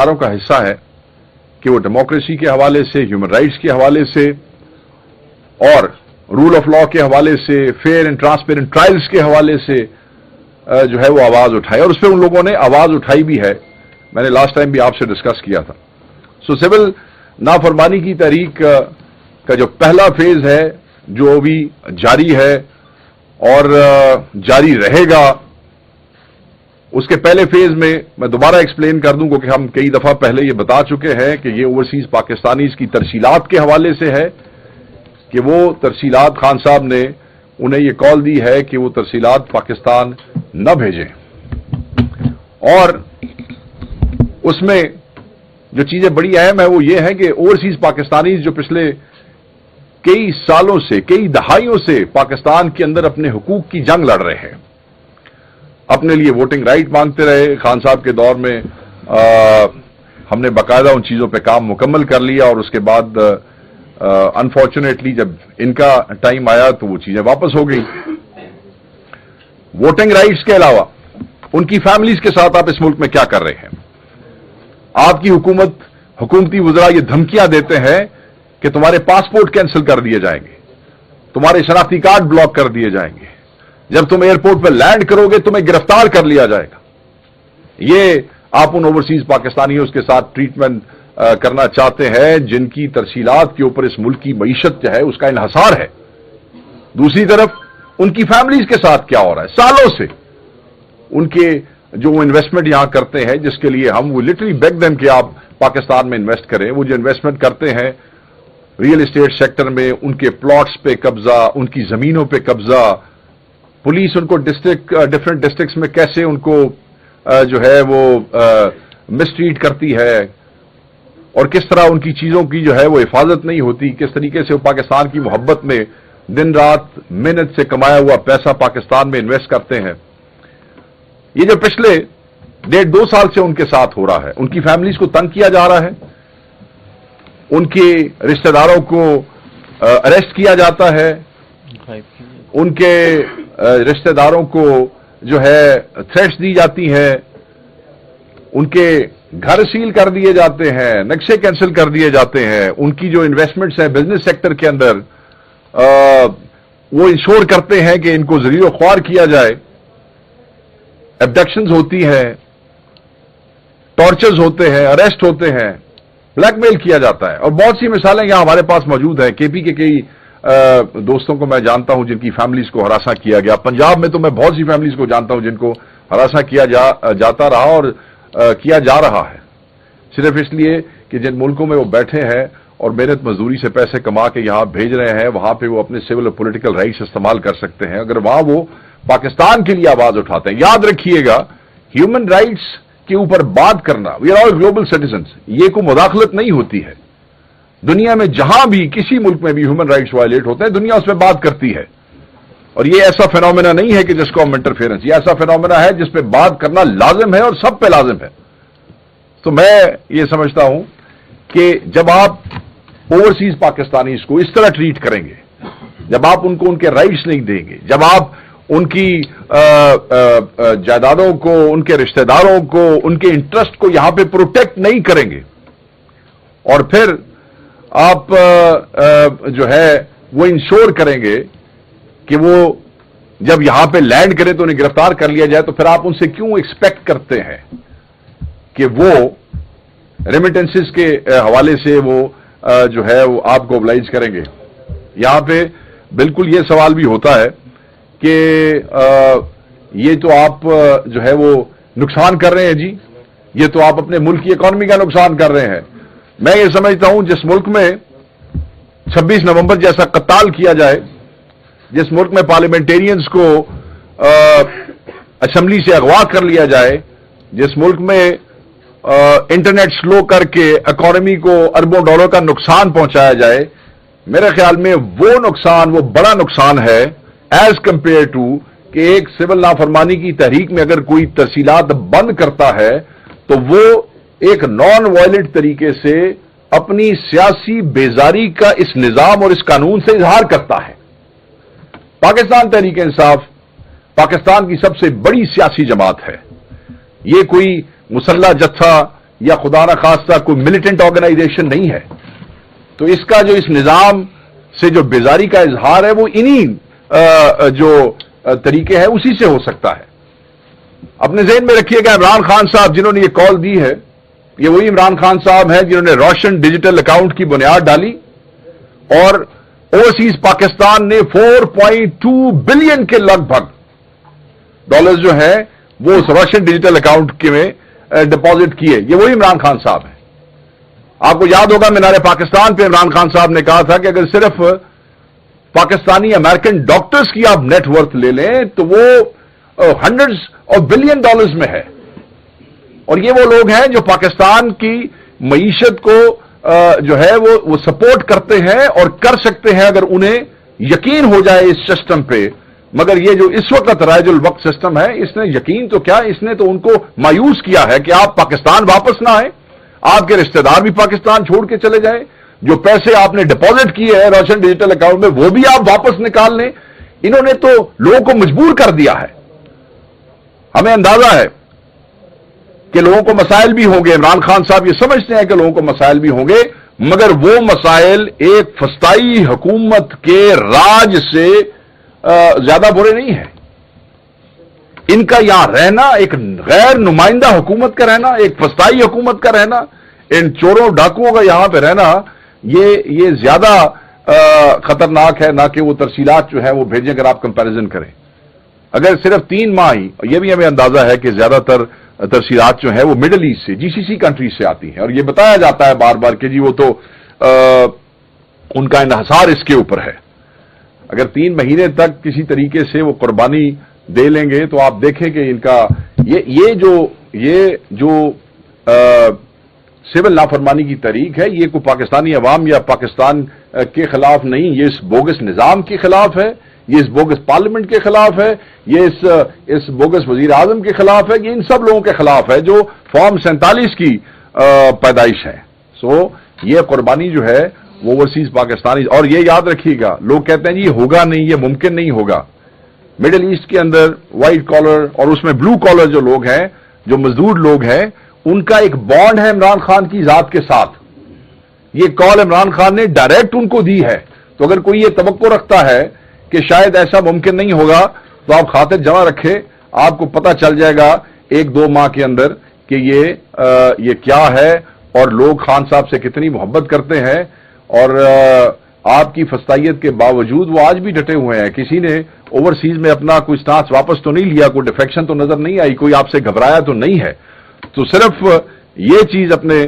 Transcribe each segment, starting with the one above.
का हिस्सा है कि वो डेमोक्रेसी के हवाले से, ह्यूमन राइट्स के हवाले से और रूल ऑफ लॉ के हवाले से, फेयर एंड ट्रांसपेरेंट ट्रायल्स के हवाले से जो है वो आवाज उठाए, और उस पर उन लोगों ने आवाज उठाई भी है। मैंने लास्ट टाइम भी आपसे डिस्कस किया था। सो सिविल नाफरमानी की तहरीक का जो पहला फेज है, जो अभी जारी है और जारी रहेगा, उसके पहले फेज में मैं दोबारा एक्सप्लेन कर दूं, क्योंकि हम कई दफा पहले ये बता चुके हैं कि ये ओवरसीज पाकिस्तानीज की तरसीलात के हवाले से है कि वो तरसीलात खान साहब ने उन्हें ये कॉल दी है कि वो तरसीलात पाकिस्तान न भेजें, और उसमें जो चीजें बड़ी अहम है वो ये है कि ओवरसीज पाकिस्तानीज जो पिछले कई सालों से, कई दहाइयों से पाकिस्तान के अंदर अपने हुकूक की जंग लड़ रहे हैं, अपने लिए वोटिंग राइट मांगते रहे। खान साहब के दौर में हमने बाकायदा उन चीजों पे काम मुकम्मल कर लिया, और उसके बाद अनफॉर्चुनेटली जब इनका टाइम आया तो वो चीजें वापस हो गई। वोटिंग राइट्स के अलावा उनकी फैमिलीज के साथ आप इस मुल्क में क्या कर रहे हैं? आपकी हुकूमत, हुकूमती वज़रा ये धमकियां देते हैं कि तुम्हारे पासपोर्ट कैंसिल कर दिए जाएंगे, तुम्हारे शनाख्ती कार्ड ब्लॉक कर दिए जाएंगे, जब तुम एयरपोर्ट पर लैंड करोगे तुम्हें गिरफ्तार कर लिया जाएगा। ये आप उन ओवरसीज पाकिस्तानियों के साथ ट्रीटमेंट करना चाहते हैं जिनकी तरसीलात के ऊपर इस मुल्क की मईशत जो है उसका इन्हसार है। दूसरी तरफ उनकी फैमिलीज के साथ क्या हो रहा है? सालों से उनके जो वो इन्वेस्टमेंट यहां करते हैं, जिसके लिए हम वो लिटरली बेग देम कि आप पाकिस्तान में इन्वेस्ट करें, वो जो इन्वेस्टमेंट करते हैं रियल एस्टेट सेक्टर में, उनके प्लॉट्स पे कब्जा, उनकी जमीनों पे कब्जा, पुलिस उनको डिफरेंट डिस्ट्रिक्ट्स में कैसे उनको जो है वो मिसट्रीट करती है, और किस तरह उनकी चीजों की जो है वो हिफाजत नहीं होती, किस तरीके से वो पाकिस्तान की मोहब्बत में दिन रात मेहनत से कमाया हुआ पैसा पाकिस्तान में इन्वेस्ट करते हैं। ये जो पिछले 1.5-2 साल से उनके साथ हो रहा है, उनकी फैमिलीज को तंग किया जा रहा है, उनके रिश्तेदारों को अरेस्ट किया जाता है, उनके रिश्तेदारों को जो है थ्रेट्स दी जाती हैं, उनके घर सील कर दिए जाते हैं, नक्शे कैंसिल कर दिए जाते हैं, उनकी जो इन्वेस्टमेंट्स हैं बिजनेस सेक्टर के अंदर वो इंश्योर करते हैं कि इनको ज़रीओ ख्वार किया जाए। एब्डक्शंस होती हैं, टॉर्चर्स होते हैं, अरेस्ट होते हैं, ब्लैकमेल किया जाता है, और बहुत सी मिसालें यहां हमारे पास मौजूद हैं। केपी के कई दोस्तों को मैं जानता हूं जिनकी फैमिलीज को हरासा किया गया। पंजाब में तो मैं बहुत सी फैमिलीज को जानता हूं जिनको हरासा किया जाता रहा और किया जा रहा है, सिर्फ इसलिए कि जिन मुल्कों में वो बैठे हैं और मेहनत मजदूरी से पैसे कमा के यहां भेज रहे हैं, वहां पे वो अपने सिविल और पॉलिटिकल राइट्स इस्तेमाल कर सकते हैं। अगर वहां वो पाकिस्तान के लिए आवाज उठाते हैं, याद रखिएगा ह्यूमन राइट्स के ऊपर बात करना, we are all global citizens, ये कोई मुदाखलत नहीं होती है। दुनिया में जहां भी किसी मुल्क में भी ह्यूमन राइट्स वायलेट होते हैं, दुनिया उसमें बात करती है, और ये ऐसा फिनोमेना नहीं है कि जिसको हम इंटरफेरेंस, ये ऐसा फिनोमेना है जिस पे बात करना लाजिम है और सब पे लाजिम है। तो मैं ये समझता हूं कि जब आप ओवरसीज पाकिस्तानीज को इस तरह ट्रीट करेंगे, जब आप उनको उनके राइट्स नहीं देंगे, जब आप उनकी जायदादों को, उनके रिश्तेदारों को, उनके इंटरेस्ट को यहां पे प्रोटेक्ट नहीं करेंगे, और फिर आप जो है वो इंश्योर करेंगे कि वो जब यहां पे लैंड करें तो उन्हें गिरफ्तार कर लिया जाए, तो फिर आप उनसे क्यों एक्सपेक्ट करते हैं कि वो रेमिटेंसेस के हवाले से वो जो है वो आपको ओबलाइज करेंगे? यहां पे बिल्कुल ये सवाल भी होता है कि ये तो आप जो है वो नुकसान कर रहे हैं जी, ये तो आप अपने मुल्क की इकॉनमी का नुकसान कर रहे हैं। मैं ये समझता हूं जिस मुल्क में 26 नवंबर जैसा कत्ल किया जाए, जिस मुल्क में पार्लियामेंटेरियंस को असेंबली से अगवा कर लिया जाए, जिस मुल्क में इंटरनेट स्लो करके इकॉनमी को अरबों डॉलर का नुकसान पहुंचाया जाए, मेरे ख्याल में वो नुकसान, वो बड़ा नुकसान है एज कंपेयर टू कि एक सिविल नाफरमानी की तहरीक में अगर कोई तरसीलात बंद करता है तो वो एक नॉन वायलेंट तरीके से अपनी सियासी बेजारी का इस निजाम और इस कानून से इजहार करता है। पाकिस्तान तहरीक इंसाफ पाकिस्तान की सबसे बड़ी सियासी जमात है। ये कोई मुसल्ला जत्था یا خدا نہ خواستہ کوئی ملیٹنٹ آرگنائزیشن نہیں ہے. تو اس کا جو اس نظام سے جو بیزاری کا اظہار ہے وہ انہی جو طریقے ہے اسی سے ہو سکتا ہے. اپنے ذہن میں رکھیے گا عمران خان صاحب جنہوں نے یہ کال دی ہے، یہ وہی عمران خان صاحب ہیں جنہوں نے روشن ڈیجیٹل اکاؤنٹ کی بنیاد ڈالی اور اوورسیز پاکستان نے 4.2 بلین کے لگ بھگ ڈالرز جو ہے وہ اس روشن ڈیجیٹل اکاؤنٹ کے میں ڈپازٹ کیے. یہ وہی عمران خان صاحب ہیں. آپ کو یاد ہوگا مینار پاکستان پہ عمران خان صاحب نے کہا تھا کہ اگر صرف پاکستانی امریکن ڈاکٹرز کی آپ نیٹ ورتھ لے لیں تو وہ ہنڈریڈز آف بلین ڈالرز میں ہے. اور یہ وہ لوگ ہیں جو پاکستان کی معیشت کو جو ہے وہ سپورٹ کرتے ہیں اور کر سکتے ہیں اگر انہیں یقین ہو جائے اس سسٹم پہ. مگر یہ جو اس وقت رائج الوقت سسٹم ہے اس نے یقین تو کیا، اس نے تو ان کو مایوس کیا ہے کہ آپ پاکستان واپس نہ آئیں، آپ کے رشتہ دار بھی پاکستان چھوڑ کے چلے جائیں، جو پیسے آپ نے ڈپازٹ کیے ہیں روشن ڈیجیٹل اکاؤنٹ میں وہ بھی آپ واپس نکال لیں. انہوں نے تو لوگوں کو مجبور کر دیا ہے. ہمیں اندازہ ہے کہ لوگوں کو مسائل بھی ہوں گے، عمران خان صاحب یہ سمجھتے ہیں کہ لوگوں کو مسائل بھی ہوں گے، مگر وہ مسائل ایک فسطائی حکومت کے راج سے زیادہ برے نہیں ہیں. ان کا یہاں رہنا، ایک غیر نمائندہ حکومت کا رہنا، ایک فسطائی حکومت کا رہنا، ان چوروں ڈاکوؤں کا یہاں پہ رہنا، یہ زیادہ خطرناک ہے نہ کہ وہ ترسیلات جو ہے وہ بھیجیں. اگر آپ کمپیریزن کریں، اگر صرف 3 ماہ ہی، یہ بھی ہمیں اندازہ ہے کہ زیادہ تر ترسیلات جو ہے وہ مڈل ایسٹ سے، GCC کنٹریز سے آتی ہیں، اور یہ بتایا جاتا ہے بار بار کہ جی وہ تو ان کا انحصار اس کے اوپر ہے. اگر 3 مہینے تک کسی طریقے سے وہ قربانی دے لیں گے تو آپ دیکھیں کہ ان کا یہ جو سول نافرمانی کی تحریک ہے، یہ کوئی پاکستانی عوام یا پاکستان کے خلاف نہیں، یہ اس بوگس نظام کے خلاف ہے، یہ اس بوگس پارلیمنٹ کے خلاف ہے، یہ اس بوگس وزیر اعظم کے خلاف ہے، یہ ان سب لوگوں کے خلاف ہے جو فارم 47 کی پیدائش ہے. سو یہ قربانی جو ہے وہ اوورسیز پاکستانی. اور یہ یاد رکھیے گا، لوگ کہتے ہیں جی یہ ہوگا نہیں، یہ ممکن نہیں ہوگا. مڈل ایسٹ کے اندر وائٹ کالر اور اس میں بلو کالر جو لوگ ہیں، جو مزدور لوگ ہیں، ان کا ایک بانڈ ہے عمران خان کی ذات کے ساتھ. یہ کال عمران خان نے ڈائریکٹ ان کو دی ہے. تو اگر کوئی یہ توقع رکھتا ہے کہ شاید ایسا ممکن نہیں ہوگا تو آپ خاطر جمع رکھیں، آپ کو پتہ چل جائے گا 1-2 ماہ کے اندر کہ یہ کیا ہے اور لوگ خان صاحب سے کتنی محبت کرتے ہیں. اور آپ کی فسطائیت کے باوجود وہ آج بھی ڈٹے ہوئے ہیں. کسی نے اوورسیز میں اپنا کوئی سٹانس واپس تو نہیں لیا، کوئی ڈیفیکشن تو نظر نہیں آئی، کوئی آپ سے گھبرایا تو نہیں ہے. تو صرف یہ چیز اپنے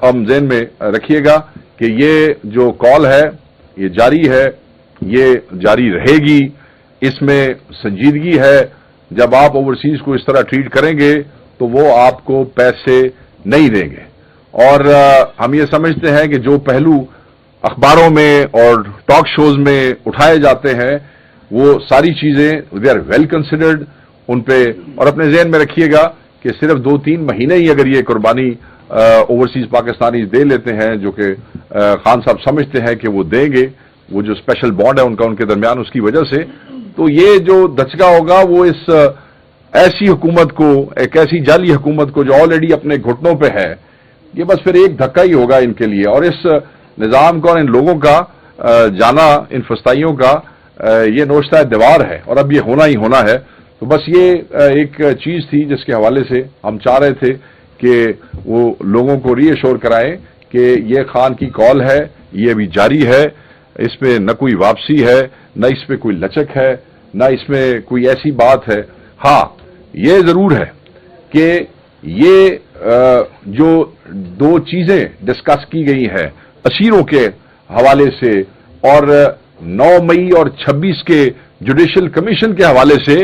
ہم ذہن میں رکھیے گا کہ یہ جو کال ہے یہ جاری ہے، یہ جاری رہے گی. اس میں سنجیدگی ہے. جب آپ اوورسیز کو اس طرح ٹریٹ کریں گے تو وہ آپ کو پیسے نہیں دیں گے. اور ہم یہ سمجھتے ہیں کہ جو پہلو اخباروں میں اور ٹاک شوز میں اٹھائے جاتے ہیں وہ ساری چیزیں دے آر ویل کنسیڈرڈ ان پہ. اور اپنے ذہن میں رکھیے گا کہ صرف 2-3 مہینے ہی اگر یہ قربانی اوورسیز پاکستانی دے لیتے ہیں، جو کہ خان صاحب سمجھتے ہیں کہ وہ دیں گے، وہ جو اسپیشل بانڈ ہے ان کے درمیان، اس کی وجہ سے، تو یہ جو دھچکا ہوگا وہ اس ایسی حکومت کو، ایک ایسی جعلی حکومت کو جو آلریڈی اپنے گھٹنوں پہ ہے، یہ بس پھر ایک دھکا ہی ہوگا ان کے لیے. اور اس نظام کا اور ان لوگوں کا جانا، ان فسطائیوں کا، یہ نوشتہ دیوار ہے اور اب یہ ہونا ہی ہونا ہے. تو بس یہ ایک چیز تھی جس کے حوالے سے ہم چاہ رہے تھے کہ وہ لوگوں کو ری ایشور کرائیں کہ یہ خان کی کال ہے، یہ ابھی جاری ہے، اس میں نہ کوئی واپسی ہے، نہ اس پہ کوئی لچک ہے، نہ اس میں کوئی ایسی بات ہے. ہاں یہ ضرور ہے کہ یہ جو 2 چیزیں ڈسکس کی گئی ہیں اسیروں کے حوالے سے اور 9 مئی اور 26 کے جوڈیشل کمیشن کے حوالے سے،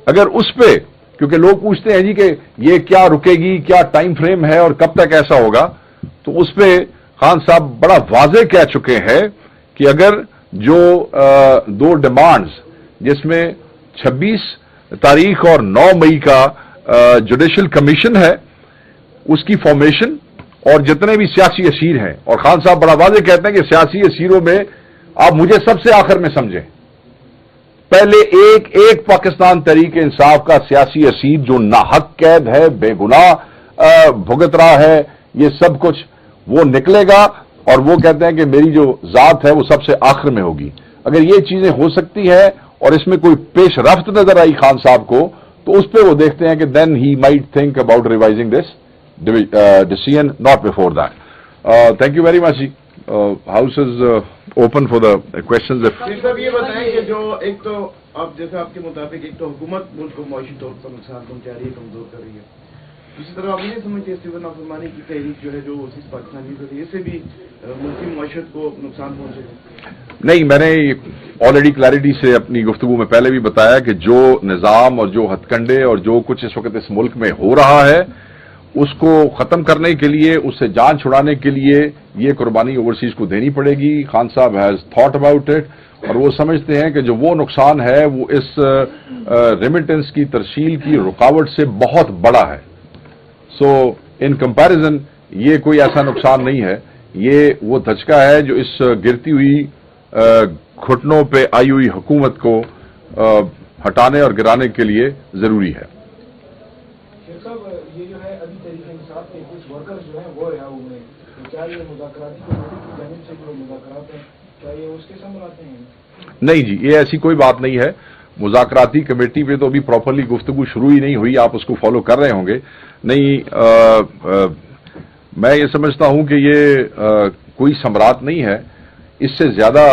اگر اس پہ، کیونکہ لوگ پوچھتے ہیں جی کہ یہ کیا رکے گی، کیا ٹائم فریم ہے اور کب تک ایسا ہوگا، تو اس پہ خان صاحب بڑا واضح کہہ چکے ہیں کہ اگر جو 2 ڈیمانڈز جس میں 26 تاریخ اور 9 مئی کا جوڈیشل کمیشن ہے، اس کی فارمیشن اور جتنے بھی سیاسی اسیر ہیں، اور خان صاحب بڑا واضح کہتے ہیں کہ سیاسی اسیروں میں آپ مجھے سب سے آخر میں سمجھیں، پہلے ایک پاکستان تحریک انصاف کا سیاسی اسیر جو ناحق قید ہے، بے گناہ भुगत रहा है, ये सब कुछ वो निकलेगा और वो कहते हैं कि मेरी जो जात है वो सबसे आखिर में होगी। अगर ये चीजें हो सकती है और इसमें कोई पेश रफ्त नजर आई खान साहब को, तो उस पर वो देखते हैं कि then he might think about revising this decision, not before that. Thank you very much जी। House is open for the questions. साहब ये बताएं कि जो एक तो आप जैसे आपके मुताबिक एक तो हुकूमत मुल्क को माशी तौर पर नुकसान पहुंचा रही है, कमजोर कर रही है, दूसरी तरफ आप नहीं समझते सिविल नाफरमानी की तहरीक जो है जो पाकिस्तानी कर रही है, इससे भी मुल्की मुआशरत को नुकसान पहुंचेगा? नहीं, मैंने ऑलरेडी क्लैरिटी से अपनी गुफ्तगू में पहले भी बताया कि जो निज़ाम और जो हथकंडे और जो कुछ इस वक्त इस मुल्क में हो रहा है उसको खत्म करने के लिए, उससे जान छुड़ाने के लिए ये कुर्बानी ओवरसीज को देनी पड़ेगी। खान साहब हैज थॉट अबाउट इट और वो समझते हैं कि जो वो नुकसान है वो इस रेमिटेंस की तरसील की रुकावट से बहुत बड़ा है। सो इन कंपैरिजन ये कोई ऐसा नुकसान नहीं है, ये वो धचका है जो इस गिरती हुई घुटनों पे आई हुई हुकूमत को हटाने और गिराने के लिए जरूरी है। ये जो है अभी तरीके इंसाफ के कुछ वर्कर जो है वो रिहा हुए हैं, तो क्या ये मुज़ाकराती कमेटी की जानिब से जो मुज़ाकरात हैं क्या ये उसके सामने आते हैं? नहीं जी, ये ऐसी कोई बात नहीं है। मुज़ाकराती कमेटी पे तो अभी प्रॉपरली गुफ्तगू शुरू ही नहीं हुई, आप उसको फॉलो कर रहे होंगे। नहीं, मैं ये समझता हूं कि ये कोई सम्राट नहीं है। इससे ज्यादा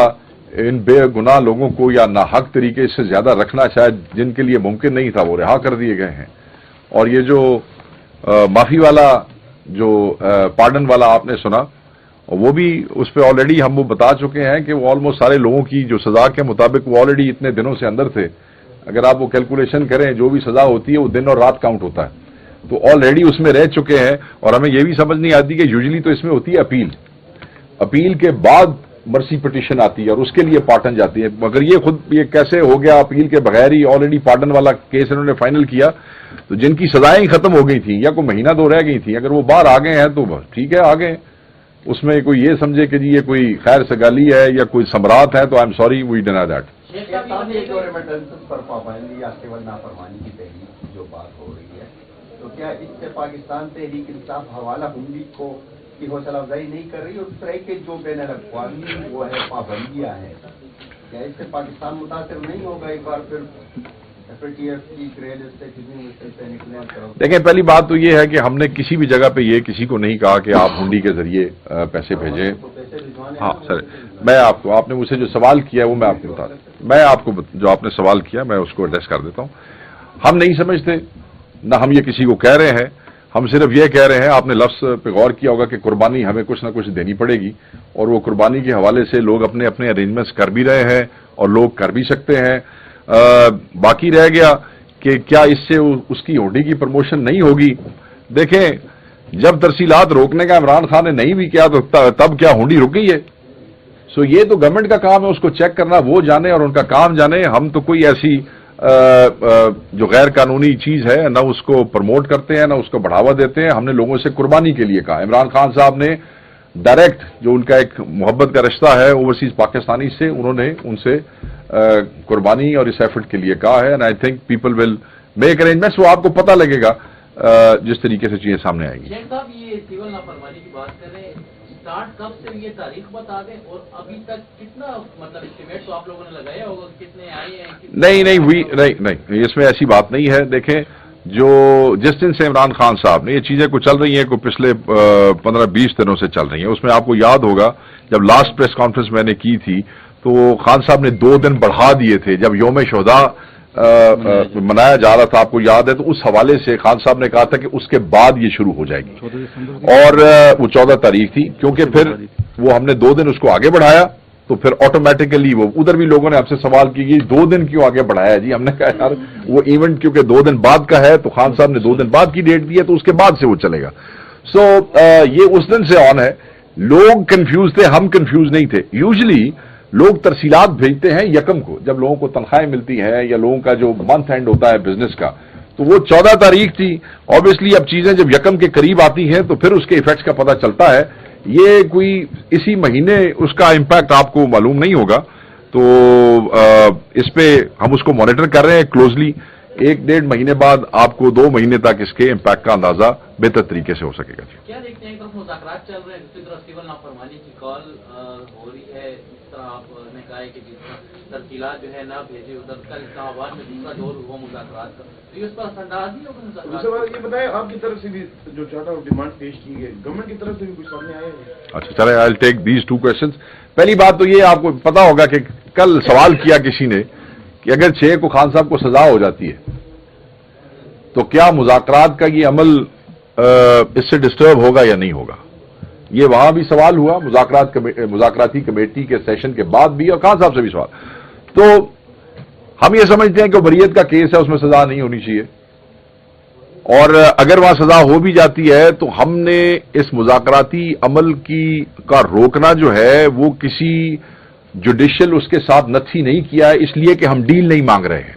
इन बेगुनाह लोगों को या नाहक तरीके से ज्यादा रखना शायद जिनके लिए मुमकिन नहीं था वो रिहा कर दिए गए हैं। और ये जो माफी वाला जो पार्डन वाला आपने सुना, वो भी उस पर ऑलरेडी हम वो बता चुके हैं कि वो ऑलमोस्ट सारे लोगों की जो सजा के मुताबिक वो ऑलरेडी इतने दिनों से अंदर थे। अगर आप वो कैलकुलेशन करें, जो भी सजा होती है वो दिन और रात काउंट होता है, तो ऑलरेडी उसमें रह चुके हैं। और हमें ये भी समझ नहीं आती कि यूजुअली तो इसमें होती है अपील के बाद मर्सी पिटीशन आती है और उसके लिए पार्डन जाती है। मगर ये कैसे हो गया, अपील के बगैर ही ऑलरेडी पार्डन वाला केस इन्होंने फाइनल किया। तो जिनकी सजाएं खत्म हो गई थी या कोई महीना दो रह गई थी, अगर वो बाहर आ गए हैं तो ठीक है, आ गए। उसमें कोई ये समझे कि जी ये कोई खैर सगाली है या कोई सम्राट है, तो I am sorry, we deny that. पर पाबंदी या केवल नाफरमानी की तहरीक की जो बात हो रही है, तो क्या इससे पाकिस्तान तहरीक इंसाफ हवाला हुंडी को की हौसला अफजाई नहीं कर रही? और उस तरह के जो बैन अल-अक़वामी वो है पाबंदियां हैं, क्या इससे पाकिस्तान मुतासिर नहीं होगा एक बार फिर? देखें, पहली बात तो ये है कि हमने किसी भी जगह पे ये किसी को नहीं कहा कि आप हुंडी के जरिए पैसे भेजें। हाँ सर, मैं आपने मुझसे जो सवाल किया वो मैं आपको बता दूं। मैं आपको जो आपने सवाल किया मैं उसको एड्रेस कर देता हूं। हम नहीं समझते, ना हम ये किसी को कह रहे हैं, हम सिर्फ ये कह रहे हैं, आपने लफ्ज पे गौर किया होगा कि कुर्बानी हमें कुछ ना कुछ देनी पड़ेगी और वो कुर्बानी के हवाले से लोग अपने अपने अरेंजमेंट्स कर भी रहे हैं और लोग कर भी सकते हैं। बाकी रह गया कि क्या इससे उसकी हुंडी की प्रमोशन नहीं होगी। देखें, जब तरसीलात रोकने का इमरान खान ने नहीं भी किया तो तब क्या हुंडी रुक गई है? सो ये तो गवर्नमेंट का काम है, उसको चेक करना वो जाने और उनका काम जाने। हम तो कोई ऐसी जो गैर कानूनी चीज है ना उसको प्रमोट करते हैं ना उसको बढ़ावा देते हैं। हमने लोगों से कुर्बानी के लिए कहा। इमरान खान साहब ने डायरेक्ट, जो उनका एक मोहब्बत का रिश्ता है ओवरसीज पाकिस्तानी से, उन्होंने उनसे कुर्बानी और इस एफर्ट के लिए कहा है। And I think people will make arrangements. वो आपको पता लगेगा जिस तरीके से चीजें सामने आएंगी। शेख साहब, ये सिविल नाफरमानी की बात कर रहे हैं, स्टार्ट कब से ये तारीख बता दें और अभी तक कितना मतलब एस्टिमेट तो आप लोगों ने लगाया होगा, कितने आए हैं? नहीं, इसमें ऐसी बात नहीं है। देखें, जो जिस दिन से इमरान खान साहब ने ये चीजें को चल रही हैं, को पिछले 15-20 दिनों से चल रही हैं, उसमें आपको याद होगा जब लास्ट प्रेस कॉन्फ्रेंस मैंने की थी तो खान साहब ने 2 दिन बढ़ा दिए थे। जब यौम शोहदा मनाया जा रहा था, आपको याद है, तो उस हवाले से खान साहब ने कहा था कि उसके बाद ये शुरू हो जाएगी और वो 14 तारीख थी। क्योंकि फिर वो हमने 2 दिन उसको आगे बढ़ाया तो फिर ऑटोमेटिकली वो उधर भी लोगों ने आपसे सवाल किया कि 2 दिन क्यों आगे बढ़ाया जी? हमने कहा यार वो इवेंट क्योंकि 2 दिन बाद का है तो खान साहब ने 2 दिन बाद की डेट दी है तो उसके बाद से वो चलेगा। सो ये उस दिन से ऑन है। लोग कंफ्यूज थे, हम कंफ्यूज नहीं थे। यूजुअली लोग तरसीलात भेजते हैं यकम को, जब लोगों को तनख्वाहें मिलती हैं या लोगों का जो मंथ एंड होता है बिजनेस का, तो वो 14 तारीख थी। ऑब्वियसली अब चीजें जब यकम के करीब आती हैं तो फिर उसके इफेक्ट्स का पता चलता है। ये कोई इसी महीने उसका इम्पैक्ट आपको मालूम नहीं होगा। तो इस पे हम उसको मॉनिटर कर रहे हैं क्लोजली एक डेढ़ महीने बाद आपको 2 महीने तक इसके इम्पैक्ट का अंदाजा बेहतर तरीके से हो सकेगा। क्या देखते हैं, एक तरफ मुज़ाकरात चल रहे हैं, दूसरी तरफ सिविल नाफरमानी की कॉल हो रही है, जिस तरह आपने कहा है कि जिस तरह तरकीलात जो है ना भेजे उधर, कल इस्लामाबाद में दूसरा दौर हुआ मुज़ाकरात का, तो ये उस पर असरअंदाज नहीं होगा मुज़ाकरात? दूसरी बात ये बताएं, आपकी तरफ से भी जो चार्टर ऑफ डिमांड पेश की गई, गवर्नमेंट की तरफ से भी कुछ सामने आया है? अच्छा चले, I will take these 2 questions. पहली बात तो ये, आपको पता होगा कि कल सवाल किया किसी ने कि अगर 6 को खान साहब को सजा हो जाती है तो क्या मुज़ाकरात का ये अमल इससे डिस्टर्ब होगा या नहीं होगा। ये वहां भी सवाल हुआ, मुज़ाकराती कमेटी के सेशन के बाद भी, और खान साहब से भी सवाल। तो हम ये समझते हैं कि बरीयत का केस है, उसमें सजा नहीं होनी चाहिए, और अगर वहां सजा हो भी जाती है तो हमने इस मुज़ाकराती अमल का रोकना जो है वो किसी जुडिशियल उसके साथ नथी नहीं किया है, इसलिए कि हम डील नहीं मांग रहे हैं।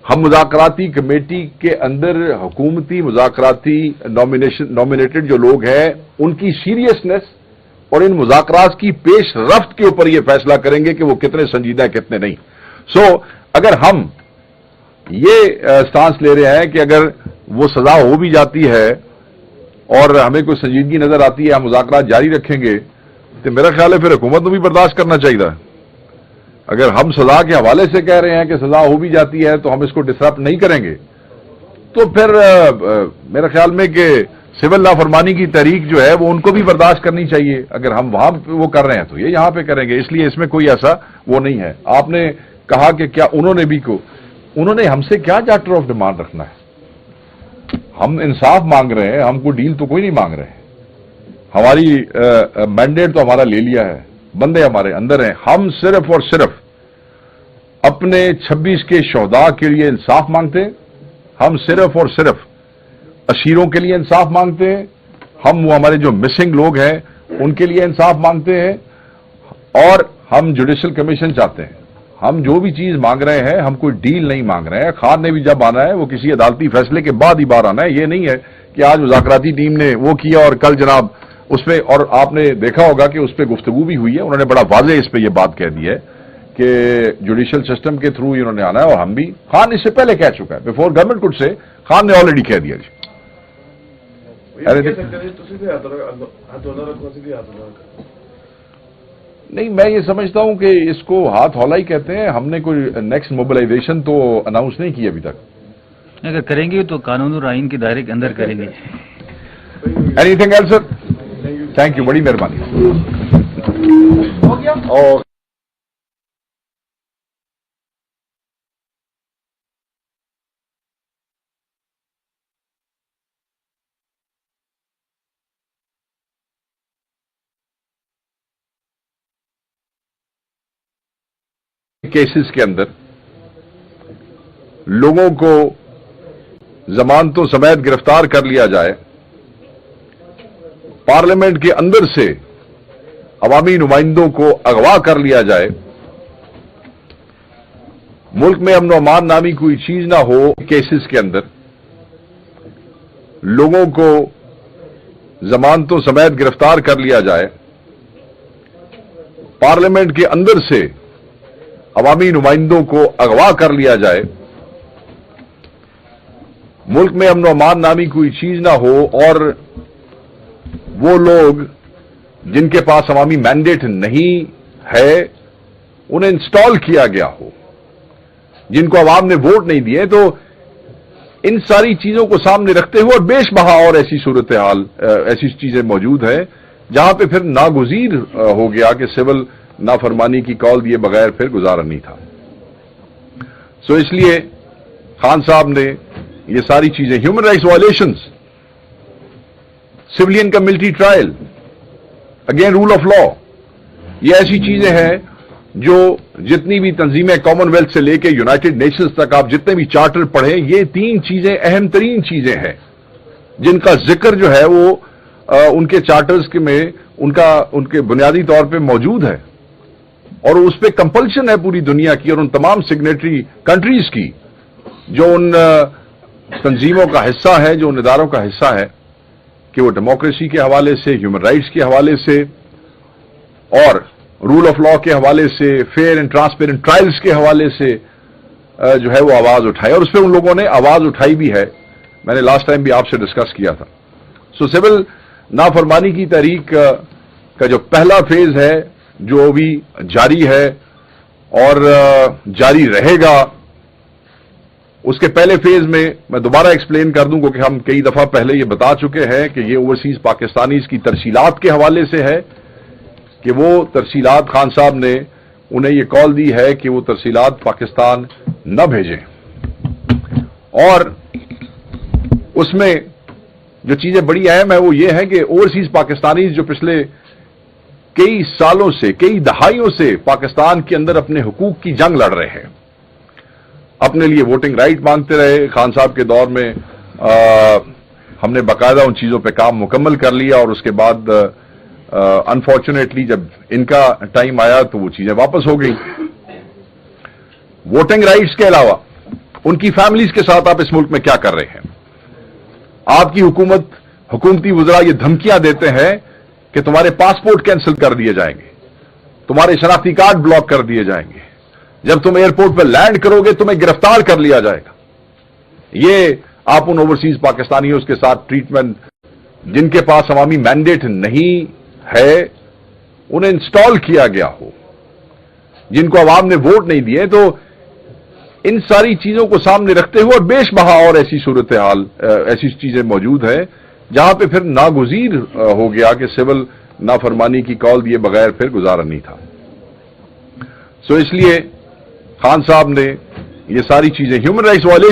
हम मुज़ाकराती कमेटी के अंदर हुकूमती मुज़ाकराती नॉमिनेटेड जो लोग हैं उनकी सीरियसनेस और इन मुज़ाकरात की पेश रफ्त के ऊपर यह फैसला करेंगे कि वो कितने संजीदा है कितने नहीं। अगर हम ये स्टांस ले रहे हैं कि अगर वो सजा हो भी जाती है और हमें कोई संजीदगी नजर आती है, हम मुज़ाकरात जारी रखेंगे, तो मेरा ख्याल है फिर हुकूमत को भी बर्दाश्त करना चाहिए। अगर हम सजा के हवाले से कह रहे हैं कि सजा हो भी जाती है तो हम इसको डिसरप्ट नहीं करेंगे, तो फिर मेरा ख्याल में कि सिविल नाफरमानी की तहरीक जो है वो उनको भी बर्दाश्त करनी चाहिए। अगर हम वहां वो कर रहे हैं तो ये यहां पे करेंगे, इसलिए इसमें कोई ऐसा वो नहीं है। आपने कहा कि क्या उन्होंने हमसे क्या चार्टर ऑफ डिमांड रखना है। हम इंसाफ मांग रहे हैं, हमको डील तो कोई नहीं मांग रहे हैं। हमारी मैंडेट तो हमारा ले लिया है, बंदे हमारे अंदर हैं। हम सिर्फ और सिर्फ अपने 26 के शोहदा के लिए इंसाफ मांगते हैं, हम सिर्फ और सिर्फ अशीरों के लिए इंसाफ मांगते हैं, हम वो हमारे जो मिसिंग लोग हैं उनके लिए इंसाफ मांगते हैं, और हम जुडिशियल कमीशन चाहते हैं। हम जो भी चीज मांग रहे हैं हम कोई डील नहीं मांग रहे हैं। खान ने भी जब आना है वो किसी अदालती फैसले के बाद ही बाहर आना है। ये नहीं है कि आज मुज़ाकराती टीम ने वो किया और कल जनाब उसमें, और आपने देखा होगा कि उस पर गुफ्तगू भी हुई है, उन्होंने बड़ा वाज़े इस पे ये बात कह दी है कि जुडिशियल सिस्टम के थ्रू ही उन्होंने आना है, और हम भी, खान इससे पहले कह चुका है, before government could say Khan ने ऑलरेडी कह दिया जी। नहीं, मैं ये समझता हूं कि इसको हाथ हौला ही कहते हैं। हमने कोई नेक्स्ट मोबिलाइजेशन तो अनाउंस नहीं की अभी तक। अगर करेंगे तो कानून और आइन के दायरे के अंदर करेंगे। Anything else sir? Thank you, बड़ी मेहरबानी। और केसेस के अंदर लोगों को जमानतों समेत गिरफ्तार कर लिया जाए, पार्लियामेंट के अंदर से अवामी नुमाइंदों को अगवा कर लिया जाए, मुल्क में अमन अमान नामी कोई चीज ना हो, केसेस के अंदर लोगों को जमानतों समेत गिरफ्तार कर लिया जाए, पार्लियामेंट के अंदर से अवामी नुमाइंदों को अगवा कर लिया जाए, मुल्क में अमन अमान नामी कोई चीज ना हो, और वो लोग जिनके पास अवामी मैंडेट नहीं है उन्हें इंस्टॉल किया गया हो, जिनको अवाम ने वोट नहीं दिए। तो इन सारी चीजों को सामने रखते हुए, और बेशबहा और ऐसी सूरत हाल, ऐसी चीजें मौजूद हैं जहां पे फिर नागुजीर हो गया कि सिविल नाफरमानी की कॉल दिए बगैर फिर गुजारा नहीं था। इसलिए खान साहब ने ये सारी चीजें, ह्यूमन राइट्स वायलेशंस, सिविलियन का military trial, again rule of law, ये ऐसी चीजें हैं जो जितनी भी तंजीमें कॉमनवेल्थ से लेकर यूनाइटेड नेशंस तक आप जितने भी चार्टर पढ़े, ये 3 चीजें अहम तरीन चीजें हैं जिनका जिक्र जो है वो उनके चार्टर्स के में उनके बुनियादी तौर पे मौजूद है, और उस पर कंपल्शन है पूरी दुनिया की और उन तमाम सिग्नेटरी कंट्रीज की जो उन तंजीमों का हिस्सा है, जो उन इदारों का हिस्सा है, कि वो डेमोक्रेसी के हवाले से, ह्यूमन राइट्स के हवाले से और रूल ऑफ लॉ के हवाले से, फेयर एंड ट्रांसपेरेंट ट्रायल्स के हवाले से जो है वो आवाज उठाई, और उस पर उन लोगों ने आवाज उठाई भी है। मैंने लास्ट टाइम भी आपसे डिस्कस किया था। सो सिविल नाफरमानी की तहरीक का जो पहला फेज है जो अभी जारी है और जारी रहेगा, उसके पहले फेज में मैं दोबारा एक्सप्लेन कर दूं, क्योंकि हम कई दफा पहले ये बता चुके हैं कि ये ओवरसीज पाकिस्तानीज की तरसीलात के हवाले से है कि वो तरसीलात खान साहब ने उन्हें ये कॉल दी है कि वो तरसीलात पाकिस्तान न भेजें, और उसमें जो चीजें बड़ी अहम है वो ये है कि ओवरसीज पाकिस्तानीज जो पिछले कई सालों से, कई दहाइयों से पाकिस्तान के अंदर अपने हुकूक की जंग लड़ रहे हैं, अपने लिए वोटिंग राइट मांगते रहे। खान साहब के दौर में हमने बाकायदा उन चीजों पे काम मुकम्मल कर लिया, और उसके बाद अनफॉर्चुनेटली जब इनका टाइम आया तो वो चीजें वापस हो गई। वोटिंग राइट्स के अलावा उनकी फैमिलीज के साथ आप इस मुल्क में क्या कर रहे हैं? आपकी हुकूमत, हुकूमती वुज़रा ये धमकियां देते हैं कि तुम्हारे पासपोर्ट कैंसिल कर दिए जाएंगे, तुम्हारे शनाख्ती कार्ड ब्लॉक कर दिए जाएंगे, जब तुम एयरपोर्ट पर लैंड करोगे तुम्हें गिरफ्तार कर लिया जाएगा। ये आप उन ओवरसीज पाकिस्तानियों के साथ ट्रीटमेंट, जिनके पास अवामी मैंडेट नहीं है, उन्हें इंस्टॉल किया गया हो, जिनको अवाम ने वोट नहीं दिए, तो इन सारी चीजों को सामने रखते हुए बेशबहा और ऐसी सूरत हाल, ऐसी चीजें मौजूद हैं जहां पे फिर नागुजीर हो गया कि सिविल नाफरमानी की कॉल दिए बगैर फिर गुजारा नहीं था। सो इसलिए खान साहब ने ये सारी चीजें ह्यूमन राइट्स वायलेशन